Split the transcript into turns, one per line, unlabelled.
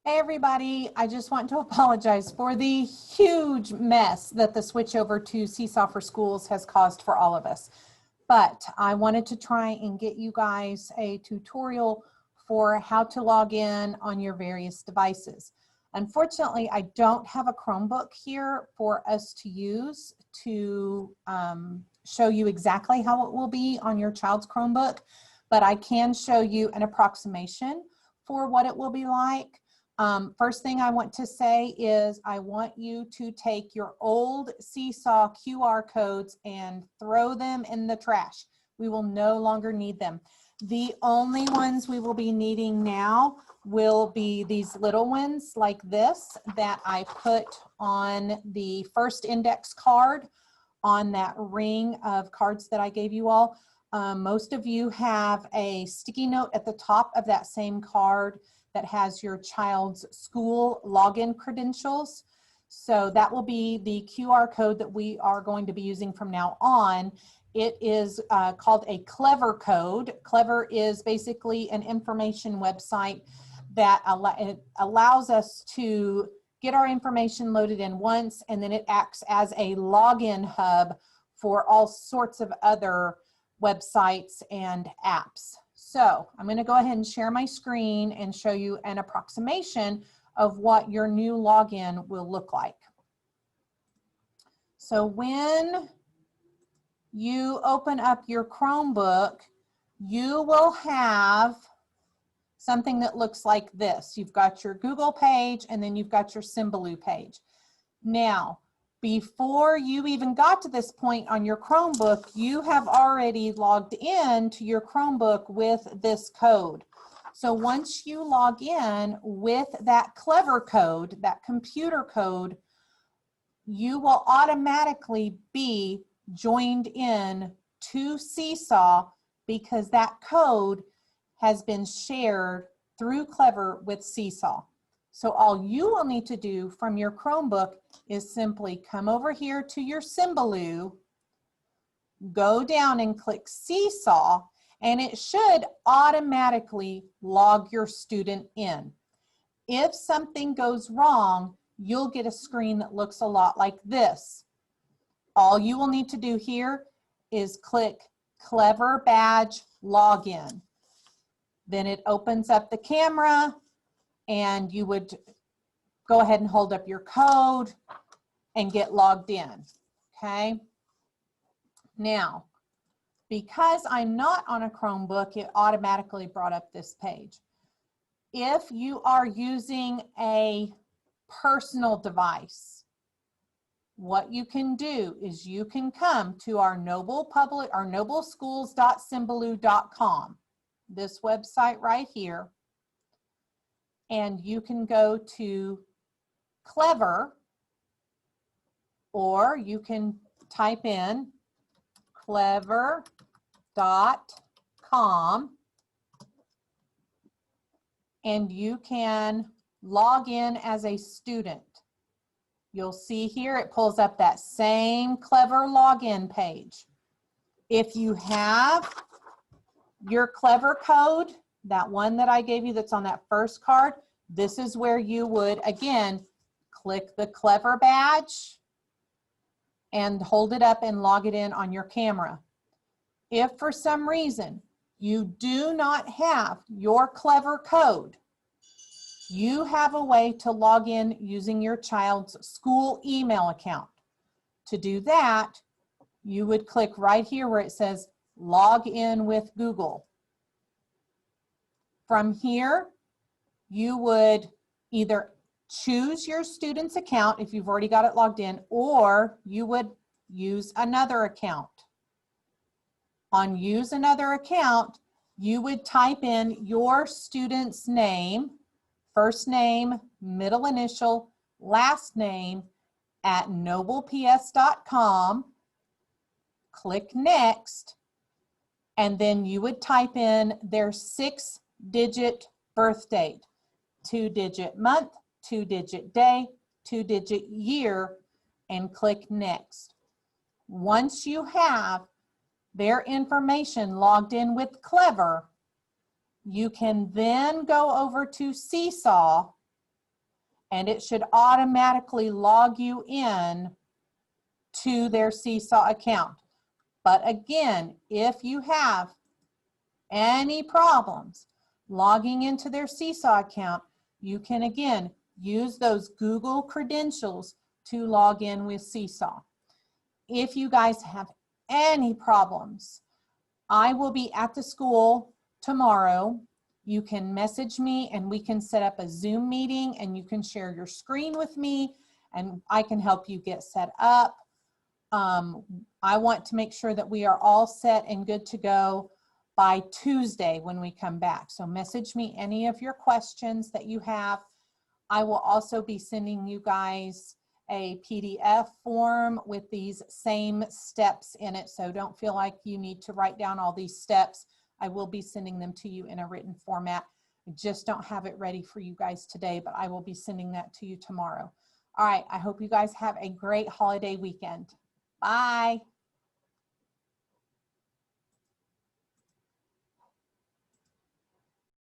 Hey everybody, I just want to apologize for the huge mess that the switch over to Seesaw for Schools has caused for all of us. But I wanted to try and get you guys a tutorial for how to log in on your various devices. Unfortunately, I don't have a Chromebook here for us to use to show you exactly how it will be on your child's Chromebook, but I can show you an approximation for what it will be like. First thing I want to say is I want you to take your old Seesaw QR codes and throw them in the trash. We will no longer need them. The only ones we will be needing now will be these little ones like this that I put on the first index card on that ring of cards that I gave you all. Most of you have a sticky note at the top of that same card that has your child's school login credentials. So that will be the QR code that we are going to be using from now on. It is called a Clever code. Clever is basically an information website that allows us to get our information loaded in once, and then it acts as a login hub for all sorts of other websites and apps. So I'm going to go ahead and share my screen and show you an approximation of what your new login will look like. So when you open up your Chromebook, you will have something that looks like this. You've got your Google page and then you've got your Symbaloo page. Now, before you even got to this point on your Chromebook, you have already logged in to your Chromebook with this code. So once you log in with that Clever code, that computer code, you will automatically be joined in to Seesaw because that code has been shared through Clever with Seesaw. So all you will need to do from your Chromebook is simply come over here to your Symbaloo, go down and click Seesaw, and it should automatically log your student in. If something goes wrong, you'll get a screen that looks a lot like this. All you will need to do here is click Clever Badge Login. Then it opens up the camera, and you would go ahead and hold up your code and get logged in, okay? Now, because I'm not on a Chromebook, it automatically brought up this page. If you are using a personal device, what you can do is you can come to our nobleschools.symbaloo.com, this website right here, and you can go to Clever, or you can type in clever.com, and you can log in as a student. You'll see here it pulls up that same Clever login page. If you have your Clever code, that one that I gave you that's on that first card, this is where you would, again, click the Clever badge and hold it up and log it in on your camera. If for some reason you do not have your Clever code, you have a way to log in using your child's school email account. To do that, you would click right here where it says log in with Google. From here, you would either choose your student's account if you've already got it logged in, or you would use another account. On use another account, you would type in your student's name, first name, middle initial, last name at nobleps.com, click next, and then you would type in their 6-digit birth date, 2-digit month, 2-digit day, 2-digit year, and click next. Once you have their information logged in with Clever, you can then go over to Seesaw and it should automatically log you in to their Seesaw account. But again, if you have any problems logging into their Seesaw account, you can again use those Google credentials to log in with Seesaw. If you guys have any problems, I will be at the school tomorrow. You can message me and we can set up a Zoom meeting and you can share your screen with me and I can help you get set up. I want to make sure that we are all set and good to go by Tuesday when we come back. So message me any of your questions that you have. I will also be sending you guys a PDF form with these same steps in it. So don't feel like you need to write down all these steps. I will be sending them to you in a written format. I just don't have it ready for you guys today, but I will be sending that to you tomorrow. All right, I hope you guys have a great holiday weekend. Bye.